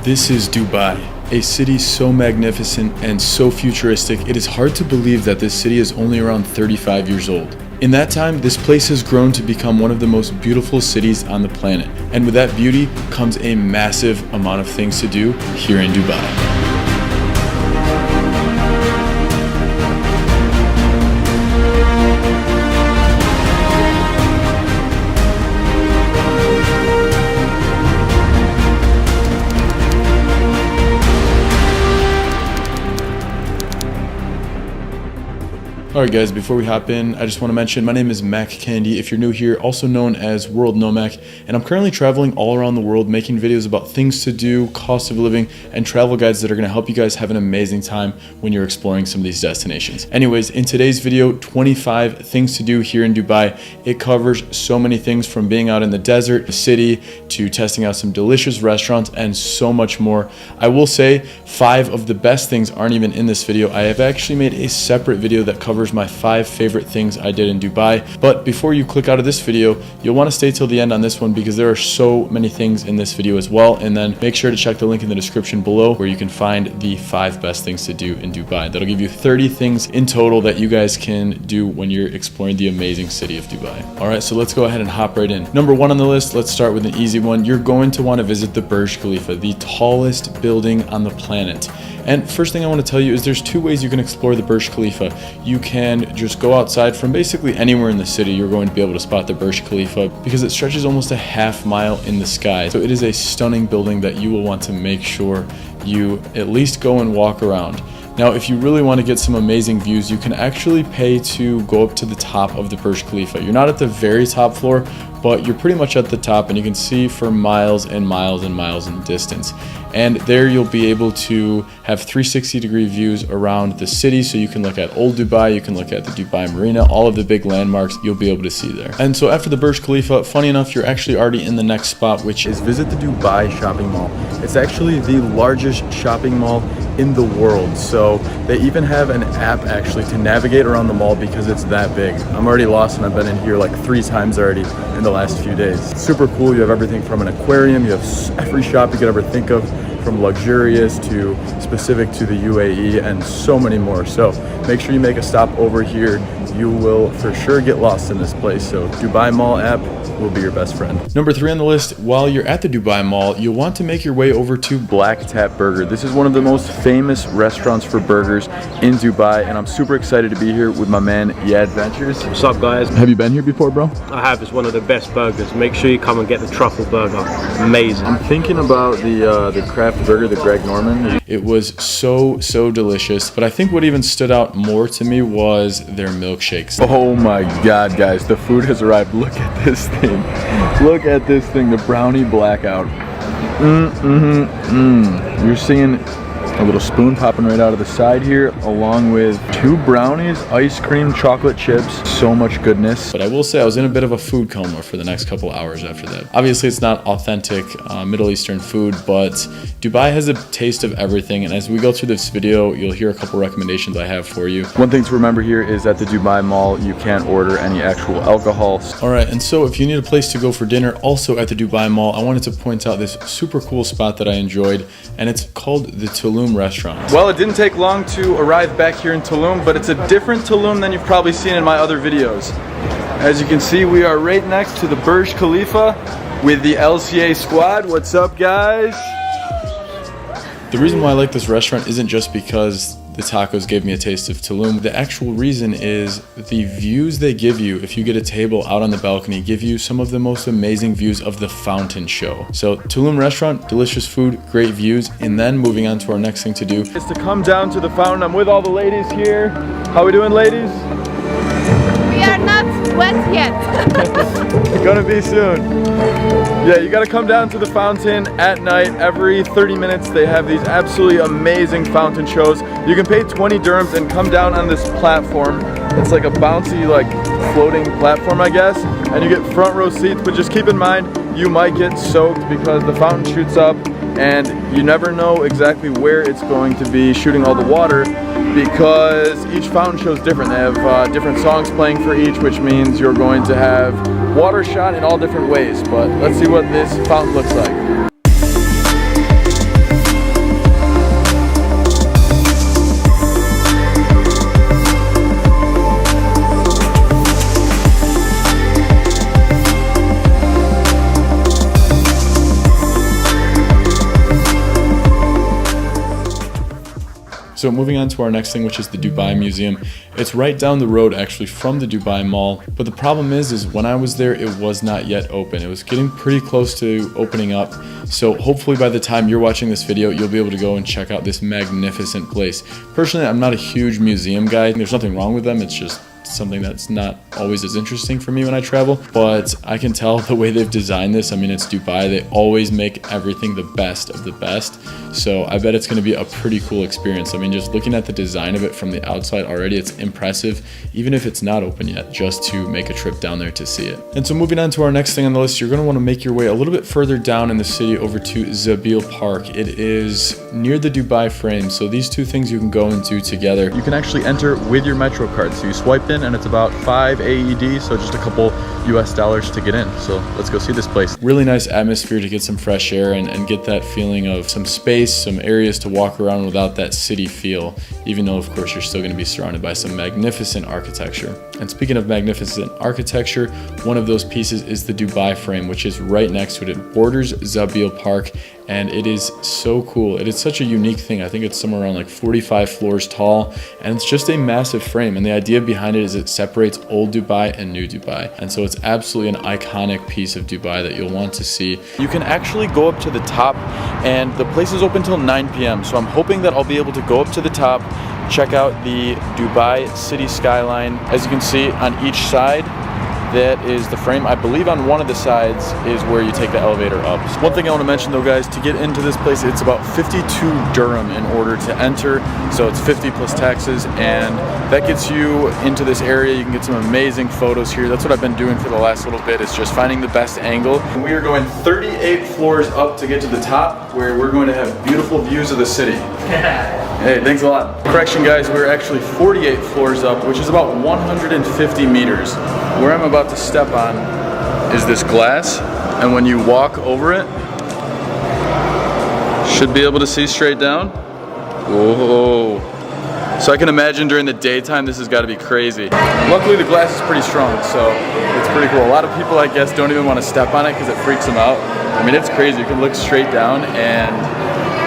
This is Dubai, a city so magnificent and so futuristic, it is hard to believe that this city is only around 35 years old. In that time, this place has grown to become one of the most beautiful cities on the planet. And with that beauty comes a massive amount of things to do here in Dubai. Alright guys, before we hop in, I just want to mention my name is Mac Candy, if you're new here, also known as World Nomac, and I'm currently traveling all around the world making videos about things to do, cost of living, and travel guides that are going to help you guys have an amazing time when you're exploring some of these destinations. Anyways, in today's video, 25 things to do here in Dubai. It covers so many things from being out in the desert, the city, to testing out some delicious restaurants, and so much more. I will say 5 of the best things aren't even in this video. I have actually made a separate video that covers my 5 favorite things I did in Dubai. But before you click out of this video, you'll want to stay till the end on this one because there are so many things in this video as well. And then make sure to check the link in the description below where you can find the 5 best things to do in Dubai. That'll give you 30 things in total that you guys can do when you're exploring the amazing city of Dubai. All right, so let's go ahead and hop right in. Number 1 on the list, let's start with an easy one. You're going to want to visit the Burj Khalifa, the tallest building on the planet. And first thing I want to tell you is there's 2 ways you can explore the Burj Khalifa. You can just go outside from basically anywhere in the city. You're going to be able to spot the Burj Khalifa because it stretches almost a half mile in the sky. So it is a stunning building that you will want to make sure you at least go and walk around. Now, if you really want to get some amazing views, you can actually pay to go up to the top of the Burj Khalifa. You're not at the very top floor, but you're pretty much at the top and you can see for miles and miles and miles in distance. And there you'll be able to have 360-degree views around the city, so you can look at Old Dubai, you can look at the Dubai Marina, all of the big landmarks you'll be able to see there. And so after the Burj Khalifa, funny enough, you're actually already in the next spot, which is visit the Dubai shopping mall. It's actually the largest shopping mall in the world, so they even have an app actually to navigate around the mall because it's that big. I'm already lost and I've been in here like 3 times already in the last few days. Super cool. You have everything from an aquarium, you have every shop you could ever think of, from luxurious to specific to the UAE, and so many more. So make sure you make a stop over here. You will for sure get lost in this place. So Dubai Mall app will be your best friend. Number 3 on the list, while you're at the Dubai Mall, you'll want to make your way over to Black Tap Burger. This is one of the most famous restaurants for burgers in Dubai, and I'm super excited to be here with my man Yad Ventures. What's up, guys? Have you been here before, bro? I have. It's one of the best burgers. Make sure you come and get the truffle burger. Amazing. I'm thinking about the craft burger, the Greg Norman. It was so delicious, but I think what even stood out more to me was their milkshakes. Oh my god, guys, the food has arrived. Look at this thing. Look at this thing, the brownie blackout. You're seeing a little spoon popping right out of the side here, along with 2 brownies, ice cream, chocolate chips, so much goodness. But I will say I was in a bit of a food coma for the next couple hours after that. Obviously it's not authentic Middle Eastern food, but Dubai has a taste of everything, and as we go through this video, you'll hear a couple recommendations I have for you. One thing to remember here is at the Dubai Mall, you can't order any actual alcohol. Alright, and so if you need a place to go for dinner, also at the Dubai Mall, I wanted to point out this super cool spot that I enjoyed, and it's called the Tulum restaurant. Well, it didn't take long to arrive back here in Tulum, but it's a different Tulum than you've probably seen in my other videos. As you can see, we are right next to the Burj Khalifa with the LCA squad. What's up, guys? The reason why I like this restaurant isn't just because the tacos gave me a taste of Tulum. The actual reason is the views they give you if you get a table out on the balcony give you some of the most amazing views of the fountain show. So Tulum restaurant, delicious food, great views, and then moving on to our next thing to do is to come down to the fountain. I'm with all the ladies here. How we doing, ladies? We are not wet yet. Gonna be soon. Yeah, you gotta come down to the fountain at night. Every 30 minutes they have these absolutely amazing fountain shows. You can pay 20 dirhams and come down on this platform. It's like a bouncy, like floating platform, I guess, and you get front row seats, but just keep in mind you might get soaked because the fountain shoots up and you never know exactly where it's going to be shooting all the water because each fountain show is different. They have different songs playing for each, which means you're going to have water shot in all different ways. But let's see what this fountain looks like. So moving on to our next thing, which is the Dubai Museum. It's right down the road actually from the Dubai Mall. But the problem is when I was there, it was not yet open. It was getting pretty close to opening up. So hopefully by the time you're watching this video, you'll be able to go and check out this magnificent place. Personally, I'm not a huge museum guy. There's nothing wrong with them. It's just something that's not always as interesting for me when I travel, but I can tell the way they've designed this. I mean, it's Dubai. They always make everything the best of the best. So I bet it's going to be a pretty cool experience. I mean, just looking at the design of it from the outside already, it's impressive, even if it's not open yet, just to make a trip down there to see it. And so moving on to our next thing on the list, you're going to want to make your way a little bit further down in the city over to Zabil Park. It is near the Dubai frame. So these two things you can go into together. You can actually enter with your Metro card. So you swipe in and it's about 5 AED, so just a couple US dollars to get in. So let's go see this place. Really nice atmosphere to get some fresh air and get that feeling of some space, some areas to walk around without that city feel, even though of course you're still going to be surrounded by some magnificent architecture. And speaking of magnificent architecture, one of those pieces is the Dubai frame, which is right next to it. It borders Zabil Park, and it is so cool. It is such a unique thing. I think it's somewhere around like 45 floors tall, and it's just a massive frame. And the idea behind it is it separates old Dubai and new Dubai. And so it's absolutely an iconic piece of Dubai that you'll want to see. You can actually go up to the top, and the place is open till 9 p.m. So I'm hoping that I'll be able to go up to the top, check out the Dubai city skyline. As you can see on each side, that is the frame. I believe on one of the sides is where you take the elevator up. So one thing I want to mention though, guys, to get into this place, it's about 52 dirham in order to enter. So it's 50 plus taxes, and that gets you into this area. You can get some amazing photos here. That's what I've been doing for the last little bit, is just finding the best angle. And we are going 38 floors up to get to the top, where we're going to have beautiful views of the city. Hey, thanks a lot. Correction guys, we're actually 48 floors up, which is about 150 meters. Where I'm about to step on is this glass, and when you walk over it, should be able to see straight down. Whoa. So I can imagine during the daytime this has got to be crazy. Luckily the glass is pretty strong, so it's pretty cool. A lot of people, I guess, don't even want to step on it because it freaks them out. I mean, it's crazy. You can look straight down and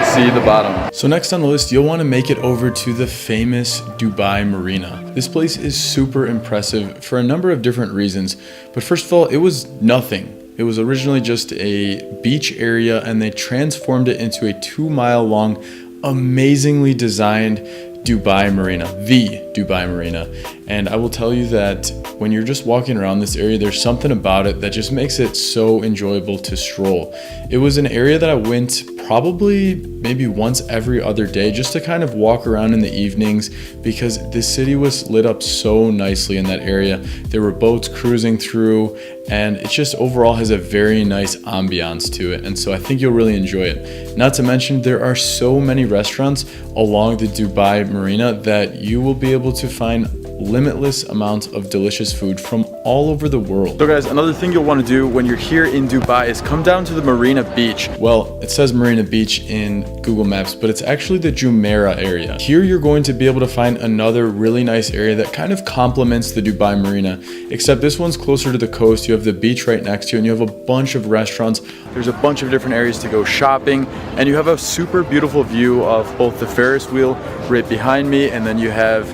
see the bottom. So next on the list, you'll want to make it over to the famous Dubai Marina. This place is super impressive for a number of different reasons. But first of all, it was nothing. It was originally just a beach area, and they transformed it into a 2-mile long, amazingly designed Dubai Marina, the Dubai Marina. And I will tell you that when you're just walking around this area, there's something about it that just makes it so enjoyable to stroll. It was an area that I went probably maybe once every other day, just to kind of walk around in the evenings, because the city was lit up so nicely in that area. There were boats cruising through, and it just overall has a very nice ambiance to it. And so I think you'll really enjoy it. Not to mention, there are so many restaurants along the Dubai Marina that you will be able to find limitless amounts of delicious food from all over the world. So guys, another thing you'll want to do when you're here in Dubai is come down to the Marina Beach. Well, it says Marina Beach in Google Maps, but it's actually the Jumeirah area. Here you're going to be able to find another really nice area that kind of complements the Dubai Marina, except this one's closer to the coast. You have the beach right next to you, and you have a bunch of restaurants. There's a bunch of different areas to go shopping, and you have a super beautiful view of both the Ferris wheel right behind me, and then you have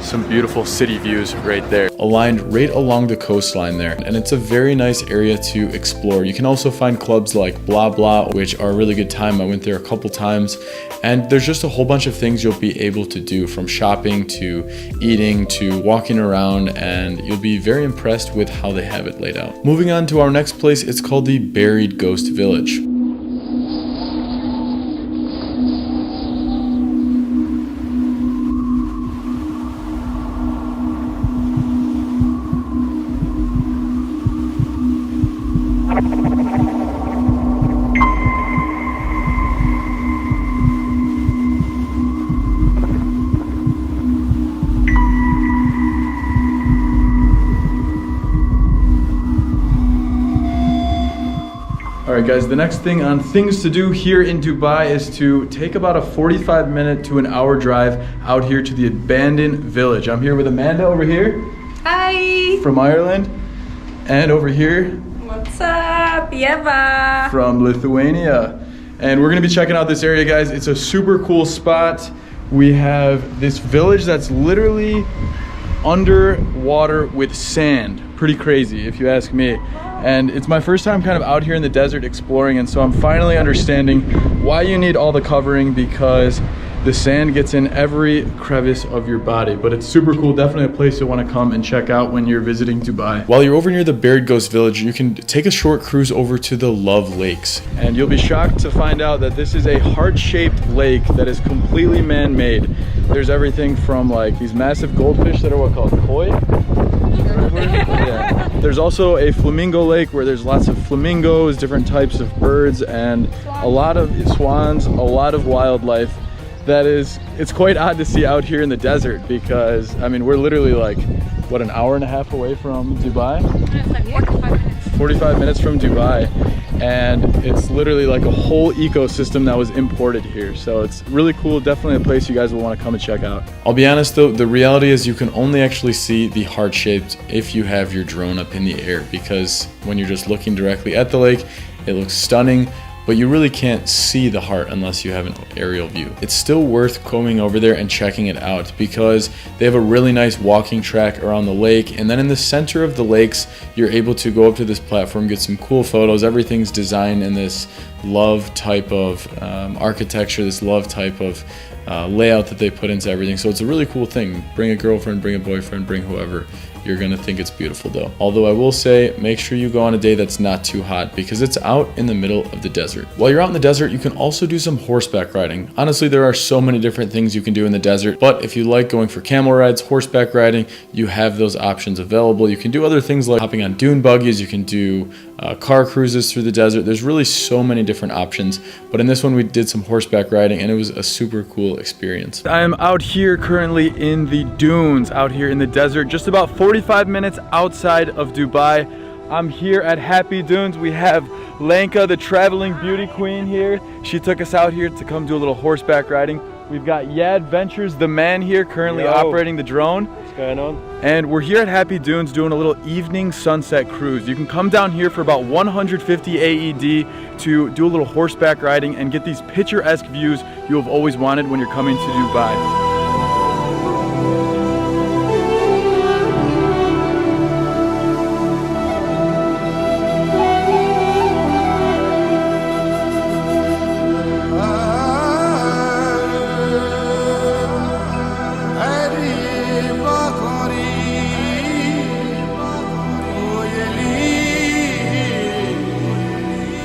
some beautiful city views right there, aligned right along the coastline there. And it's a very nice area to explore. You can also find clubs like Blah Blah, which are a really good time. I went there a couple times, and there's just a whole bunch of things you'll be able to do, from shopping to eating to walking around, and you'll be very impressed with how they have it laid out. Moving on to our next place, it's called the Buried Ghost Village. Alright guys, the next thing on things to do here in Dubai is to take about a 45-minute to an hour drive out here to the abandoned village. I'm here with Amanda over here. Hi! From Ireland. And over here. What's up? Eva! From Lithuania. And we're going to be checking out this area, guys. It's a super cool spot. we have this village that's literally underwater with sand. Pretty crazy if you ask me. And it's my first time kind of out here in the desert exploring, and so I'm finally understanding why you need all the covering, because the sand gets in every crevice of your body. But it's super cool, definitely a place you want to come and check out when you're visiting Dubai. While you're over near the Beard Ghost Village, you can take a short cruise over to the Love Lakes. And you'll be shocked to find out that this is a heart-shaped lake that is completely man-made. There's everything from like these massive goldfish that are what called koi. Yeah. There's also a flamingo lake where there's lots of flamingos, different types of birds, and a lot of swans, a lot of wildlife. It's quite odd to see out here in the desert, because I mean, we're literally like, what, an hour and a half away from Dubai? It's like 45 minutes. 45 minutes from Dubai, and it's literally like a whole ecosystem that was imported here. So it's really cool, definitely a place you guys will want to come and check out. I'll be honest though, the reality is you can only actually see the heart-shaped if you have your drone up in the air, because when you're just looking directly at the lake, it looks stunning, but you really can't see the heart unless you have an aerial view. It's still worth coming over there and checking it out, because they have a really nice walking track around the lake, and then in the center of the lakes, you're able to go up to this platform, get some cool photos. Everything's designed in this love type of architecture, this love type of layout that they put into everything. So it's a really cool thing. Bring a girlfriend, bring a boyfriend, bring whoever. You're gonna think it's beautiful though. Although I will say, make sure you go on a day that's not too hot, because it's out in the middle of the desert. While you're out in the desert, you can also do some horseback riding. Honestly, there are so many different things you can do in the desert, but if you like going for camel rides, horseback riding, you have those options available. You can do other things like hopping on dune buggies, you can do car cruises through the desert. There's really so many different options, but in this one we did some horseback riding, and it was a super cool experience. I am out here currently in the dunes, out here in the desert, just about 45 minutes outside of Dubai. I'm here at Happy Dunes. We have Lenka, the traveling beauty queen here. She took us out here to come do a little horseback riding. We've got Yad Ventures, the man here, currently operating the drone. What's going on? And we're here at Happy Dunes doing a little evening sunset cruise. You can come down here for about 150 AED to do a little horseback riding and get these picturesque views you have always wanted when you're coming to Dubai.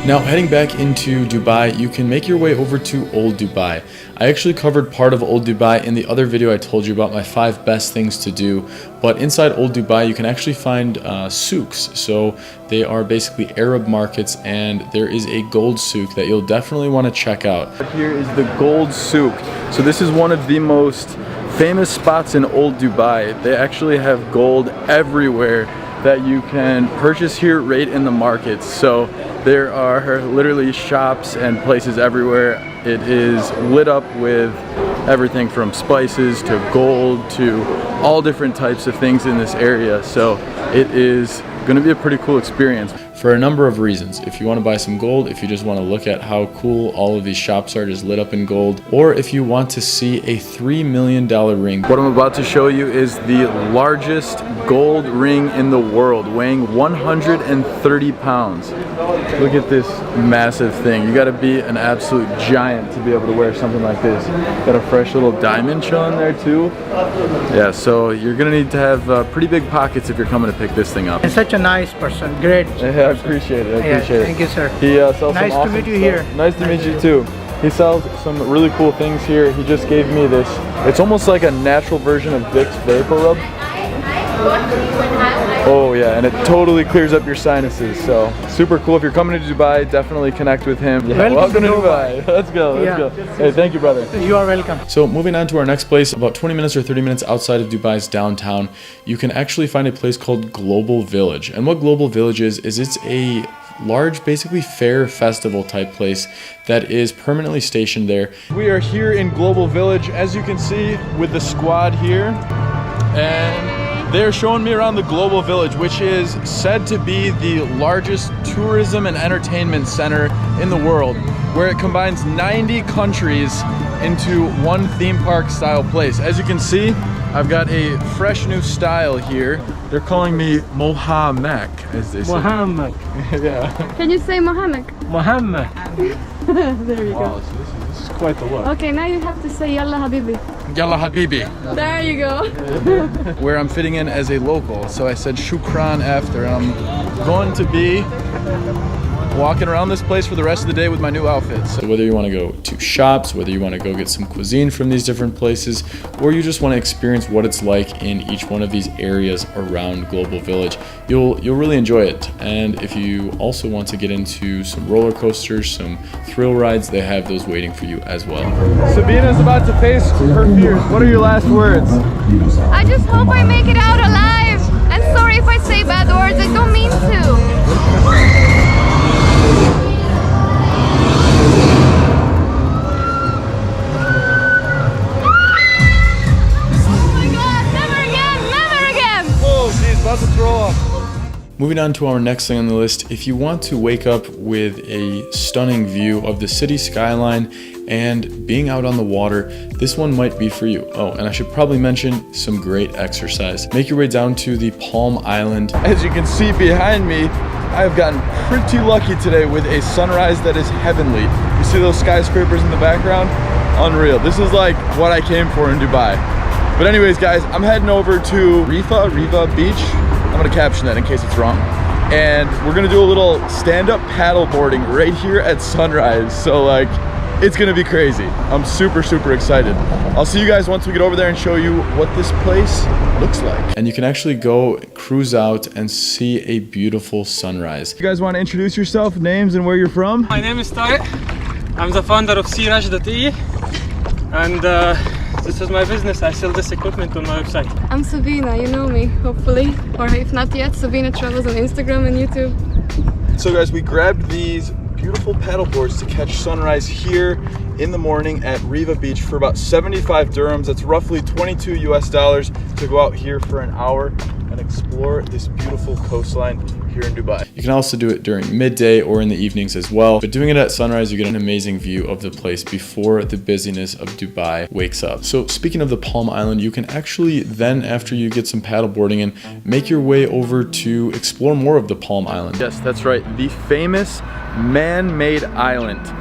Now heading back into Dubai, you can make your way over to Old Dubai. I actually covered part of Old Dubai in the other video I told you about my 5 best things to do, but inside Old Dubai you can actually find souks. So they are basically Arab markets, and there is a gold souk that you'll definitely want to check out. Here is the gold souk. So this is one of the most famous spots in Old Dubai. They actually have gold everywhere that you can purchase here right in the markets. So there are literally shops and places everywhere. It is lit up with everything from spices to gold to all different types of things in this area. So it is going to be a pretty cool experience for a number of reasons. If you want to buy some gold, if you just want to look at how cool all of these shops are just lit up in gold, or if you want to see a $3 million ring. What I'm about to show you is the largest gold ring in the world, weighing 130 pounds. Look at this massive thing. You got to be an absolute giant to be able to wear something like this. Got a fresh little diamond chilling there too. Yeah, so you're gonna need to have pretty big pockets if you're coming to pick this thing up. And such a nice person, great. Yeah, I appreciate it. I appreciate it. Thank you, sir. He sells nice some awesome to meet you stuff. here. Nice to meet you too. He sells some really cool things here. He just gave me this. It's almost like a natural version of Vicks Vapor Rub. Oh yeah, and it totally clears up your sinuses. So super cool. If you're coming to Dubai, definitely connect with him. Yeah, welcome to Dubai. Let's go. Let's go. Hey, thank you, brother. You are welcome. So moving on to our next place, about 20 minutes or 30 minutes outside of Dubai's downtown, you can actually find a place called Global Village. And what Global Village is it's a large, basically fair festival type place that is permanently stationed there. We are here in Global Village, as you can see, with the squad here, and They're showing me around the Global Village, which is said to be the largest tourism and entertainment center in the world, where it combines 90 countries into one theme park style place. As you can see, I've got a fresh new style here. They're calling me Mohammed, as they say. Mohammed. Yeah. Can you say Mohammed? Mohammed. There you Wow, go. so this is quite the look. Okay, now you have to say Yalla Habibi. Yalla Habibi. There you go. Where I'm fitting in as a local. So I said shukran after. I'm going to be walking around this place for the rest of the day with my new outfits. So whether you want to go to shops, whether you want to go get some cuisine from these different places, or you just want to experience what it's like in each one of these areas around Global Village, you'll really enjoy it. And if you also want to get into some roller coasters, some thrill rides, they have those waiting for you as well. Sabina's about to face her fears. What are your last words? I just hope I make it out alive. And sorry if I say bad words, I don't mean to. Moving on to our next thing on the list, if you want to wake up with a stunning view of the city skyline and being out on the water, this one might be for you. Oh, and I should probably mention some great exercise. Make your way down to the Palm Island. As you can see behind me, I've gotten pretty lucky today with a sunrise that is heavenly. You see those skyscrapers in the background? Unreal. This is like what I came for in Dubai. But anyways, guys, I'm heading over to Riva Beach. I'm gonna caption that in case it's wrong. And we're gonna do a little stand-up paddle boarding right here at sunrise. So like, it's gonna be crazy. I'm super, super excited. I'll see you guys once we get over there and show you what this place looks like. And you can actually go cruise out and see a beautiful sunrise. You guys wanna introduce yourself, names and where you're from? My name is Tariq. I'm the founder of Siraj.e, and this is my business. I sell this equipment on my website. I'm Sabina, you know me, hopefully. Or if not yet, Sabina Travels on Instagram and YouTube. So guys, we grabbed these beautiful paddle boards to catch sunrise here in the morning at Riva Beach for about 75 dirhams. That's roughly 22 US dollars to go out here for an hour and explore this beautiful coastline here in Dubai. You can also do it during midday or in the evenings as well, but doing it at sunrise, you get an amazing view of the place before the busyness of Dubai wakes up. So speaking of the Palm Island, you can actually then, after you get some paddle boarding in, make your way over to explore more of the Palm Island. Yes, that's right, the famous man-made island.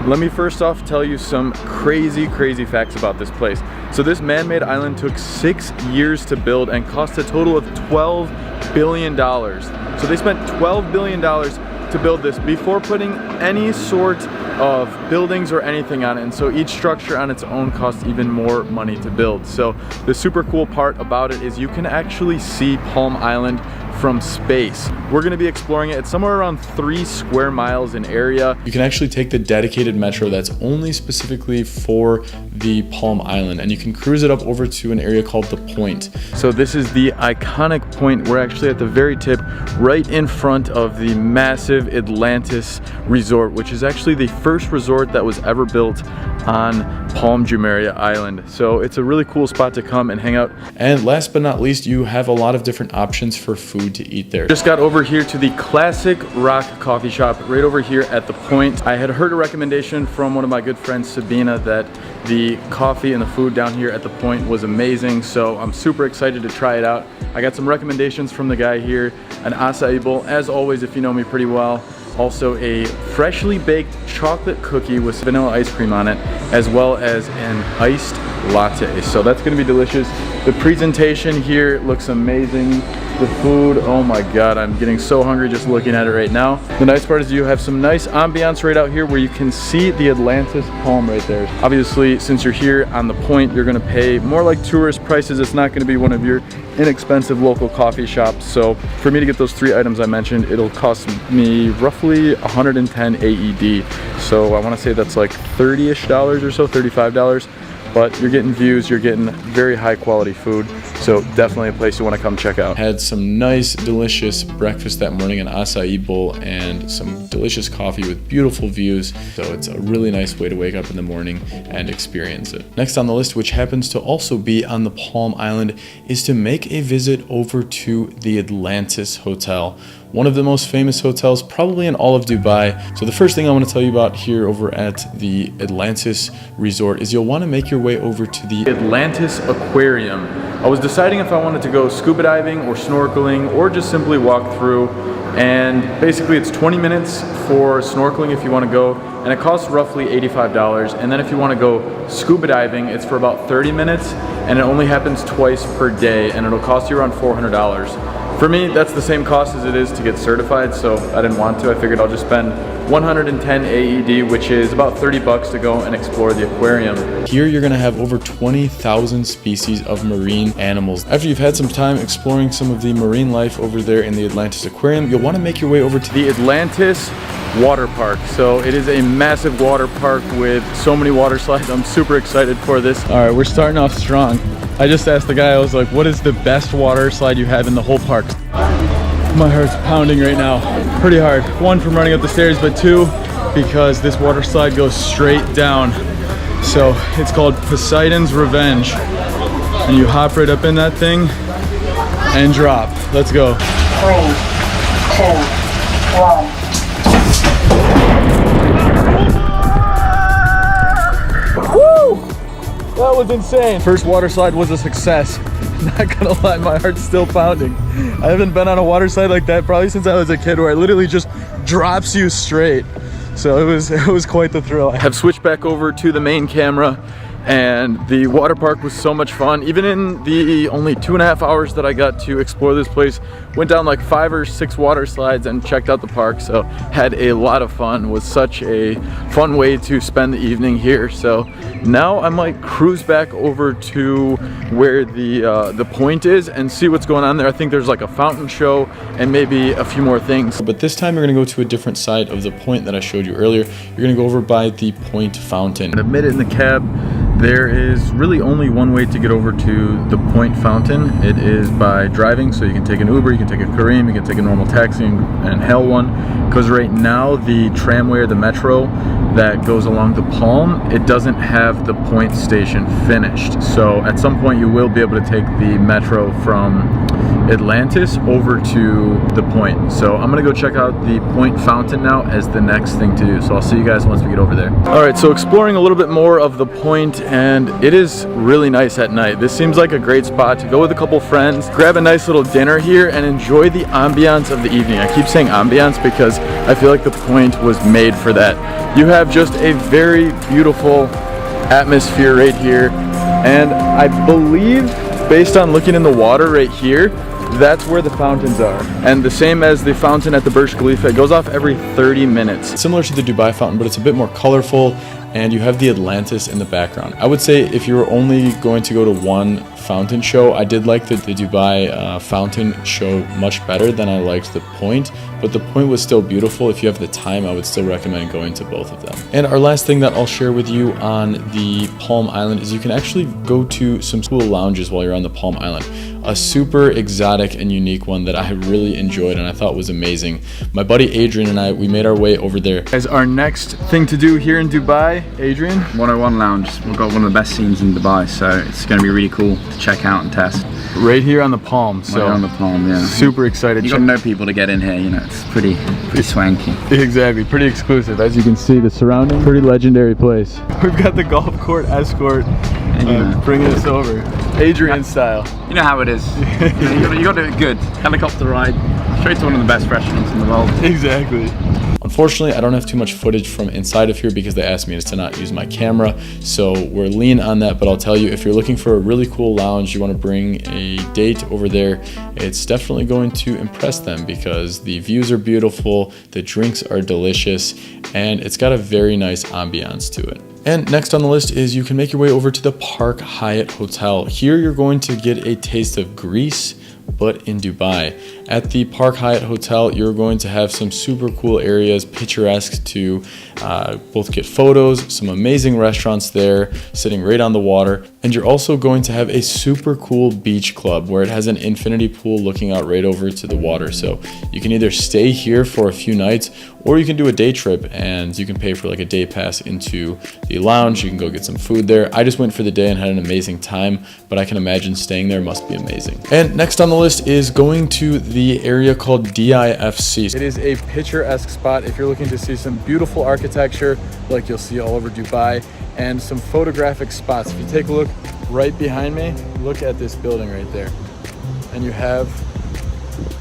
Let me first off tell you some crazy facts about this place. So this man-made island took 6 years to build and cost a total of $12 billion. So they spent $12 billion to build this before putting any sort of buildings or anything on it. And so each structure on its own costs even more money to build. So the super cool part about it is you can actually see Palm Island from space. We're gonna be exploring it. It's somewhere around 3 square miles in area. You can actually take the dedicated metro that's only specifically for the Palm Island, and you can cruise it up over to an area called The Point. So this is the iconic point. We're actually at the very tip, right in front of the massive Atlantis resort, which is actually the first resort that was ever built on Palm Jumeirah Island. So it's a really cool spot to come and hang out. And last but not least, you have a lot of different options for food to eat there. Just got over here to the Classic Rock coffee shop right over here at The Point. I had heard a recommendation from one of my good friends, Sabina, that the coffee and the food down here at The Point was amazing. So I'm super excited to try it out. I got some recommendations from the guy here, an acai bowl, as always, if you know me pretty well. Also a freshly baked chocolate cookie with vanilla ice cream on it, as well as an iced latte. So that's gonna be delicious. The presentation here looks amazing. The food, oh my God, I'm getting so hungry just looking at it right now. The nice part is you have some nice ambiance right out here where you can see the Atlantis palm right there. Obviously, since you're here on The Point, you're gonna pay more like tourist prices. It's not gonna be one of your inexpensive local coffee shops. So for me to get those 3 items I mentioned, it'll cost me roughly 110 AED. So I wanna say that's like $30-ish or so, $35. But you're getting views, you're getting very high quality food. So definitely a place you want to come check out. Had some nice, delicious breakfast that morning, an acai bowl and some delicious coffee with beautiful views. So it's a really nice way to wake up in the morning and experience it. Next on the list, which happens to also be on the Palm Island, is to make a visit over to the Atlantis Hotel. One of the most famous hotels probably in all of Dubai. So the first thing I want to tell you about here over at the Atlantis Resort is you'll want to make your way over to the Atlantis Aquarium. I was deciding if I wanted to go scuba diving or snorkeling or just simply walk through, and basically it's 20 minutes for snorkeling if you want to go, and it costs roughly $85. And then if you want to go scuba diving, it's for about 30 minutes, and it only happens twice per day, and it'll cost you around $400. For me, that's the same cost as it is to get certified, so I didn't want to. I figured I'll just spend 110 AED, which is about 30 bucks to go and explore the aquarium. Here you're gonna have over 20,000 species of marine animals. After you've had some time exploring some of the marine life over there in the Atlantis Aquarium, you'll wanna make your way over to the Atlantis Water Park. So it is a massive water park with so many water slides. I'm super excited for this. All right, we're starting off strong. I just asked the guy, I was like, what is the best water slide you have in the whole park? My heart's pounding right now, pretty hard. One, from running up the stairs, but two, because this water slide goes straight down. So it's called Poseidon's Revenge. And you hop right up in that thing and drop. Let's go. 3, 2, 1. That was insane. First water slide was a success. Not gonna lie, my heart's still pounding. I haven't been on a water slide like that probably since I was a kid, where it literally just drops you straight. So it was quite the thrill. I have switched back over to the main camera, and the water park was so much fun. Even in the only 2.5 hours that I got to explore this place, went down like 5 or 6 water slides and checked out the park. So had a lot of fun. Was such a fun way to spend the evening here. So now I might cruise back over to where the point is and see what's going on there. I think there's like a fountain show and maybe a few more things. But this time you're gonna go to a different side of the point that I showed you earlier. You're gonna go over by the point fountain. Admit it in the cab. There is really only one way to get over to the point fountain. It is by driving, so you can take an Uber, you can take a Careem, you can take a normal taxi and hail one. Because right now the tramway or the metro that goes along the Palm, it doesn't have the point station finished. So at some point you will be able to take the metro from Atlantis over to the point. So I'm gonna go check out the point fountain now as the next thing to do. So I'll see you guys once we get over there. All right, so exploring a little bit more of the point, and it is really nice at night. This seems like a great spot to go with a couple friends, grab a nice little dinner here, and enjoy the ambiance of the evening. I keep saying ambiance because I feel like the point was made for that. You have just a very beautiful atmosphere right here, and I believe, based on looking in the water right here, that's where the fountains are. And the same as the fountain at the Burj Khalifa, it goes off every 30 minutes. Similar to the Dubai fountain, but it's a bit more colorful, and you have the Atlantis in the background. I would say if you were only going to go to one fountain show, I did like the Dubai fountain show much better than I liked the point, but the point was still beautiful. If you have the time, I would still recommend going to both of them. And our last thing that I'll share with you on the Palm Island is you can actually go to some cool lounges while you're on the Palm Island. A super exotic and unique one that I really enjoyed and I thought was amazing. My buddy Adrian and I, we made our way over there. As our next thing to do here in Dubai, Adrian? 101 Lounge. We've got one of the best scenes in Dubai, so it's going to be really cool to check out and test. Right here on the Palm. So right on the Palm, yeah. Super excited. You got to know people to get in here, you know, it's pretty swanky. Exactly, pretty exclusive. As you can see, the surrounding, pretty legendary place. We've got the golf court escort bringing us over. Adrian style. You know how it is. you got to do it good. Helicopter ride, straight to one of the best restaurants in the world. Exactly. Unfortunately, I don't have too much footage from inside of here because they asked me to not use my camera, so we're lean on that. But I'll tell you, if you're looking for a really cool lounge, you want to bring a date over there, it's definitely going to impress them because the views are beautiful, the drinks are delicious, and it's got a very nice ambiance to it. And next on the list is you can make your way over to the Park Hyatt Hotel. Here you're going to get a taste of Greece, but in Dubai. At the Park Hyatt Hotel, you're going to have some super cool areas, picturesque to both get photos, some amazing restaurants there, sitting right on the water. And you're also going to have a super cool beach club where it has an infinity pool looking out right over to the water. So you can either stay here for a few nights or you can do a day trip and you can pay for like a day pass into the lounge. You can go get some food there. I just went for the day and had an amazing time, but I can imagine staying there must be amazing. And next on the list is going to the area called DIFC. It is a picturesque spot if you're looking to see some beautiful architecture like you'll see all over Dubai, and some photographic spots. If you take a look right behind me, look at this building right there. And you have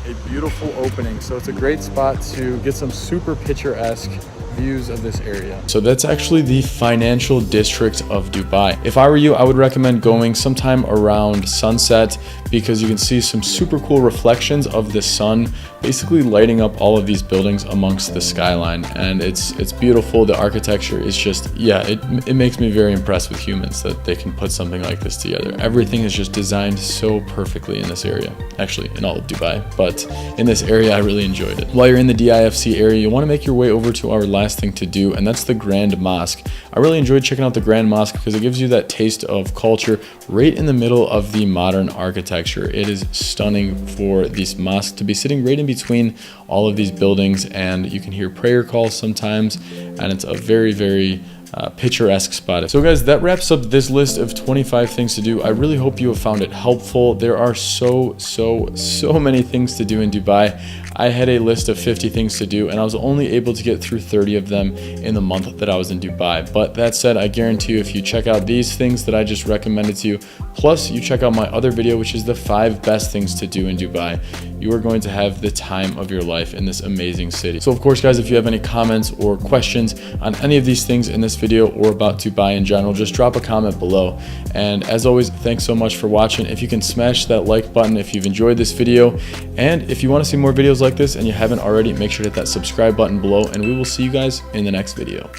a beautiful opening. So it's a great spot to get some super picturesque views of this area. So that's actually the financial district of Dubai. If I were you, I would recommend going sometime around sunset because you can see some super cool reflections of the sun basically lighting up all of these buildings amongst the skyline, and it's beautiful. The architecture is just, yeah, it makes me very impressed with humans that they can put something like this together. Everything is just designed so perfectly in this area, actually in all of Dubai, but in this area I really enjoyed it. While you're in the DIFC area, you want to make your way over to our last thing to do, and that's the Grand Mosque. I really enjoyed checking out the Grand Mosque because it gives you that taste of culture right in the middle of the modern architecture. It is stunning for this mosque to be sitting right in between all of these buildings, and you can hear prayer calls sometimes, and it's a very, very picturesque spot. So guys, that wraps up this list of 25 things to do. I really hope you have found it helpful. There are so many things to do in Dubai. I had a list of 50 things to do and I was only able to get through 30 of them in the month that I was in Dubai. But that said, I guarantee you if you check out these things that I just recommended to you, plus you check out my other video, which is the 5 best things to do in Dubai, you are going to have the time of your life in this amazing city. So of course guys, if you have any comments or questions on any of these things in this video or about Dubai in general, just drop a comment below. And as always, thanks so much for watching. If you can smash that like button if you've enjoyed this video, and if you want to see more videos like this and you haven't already, make sure to hit that subscribe button below, and we will see you guys in the next video.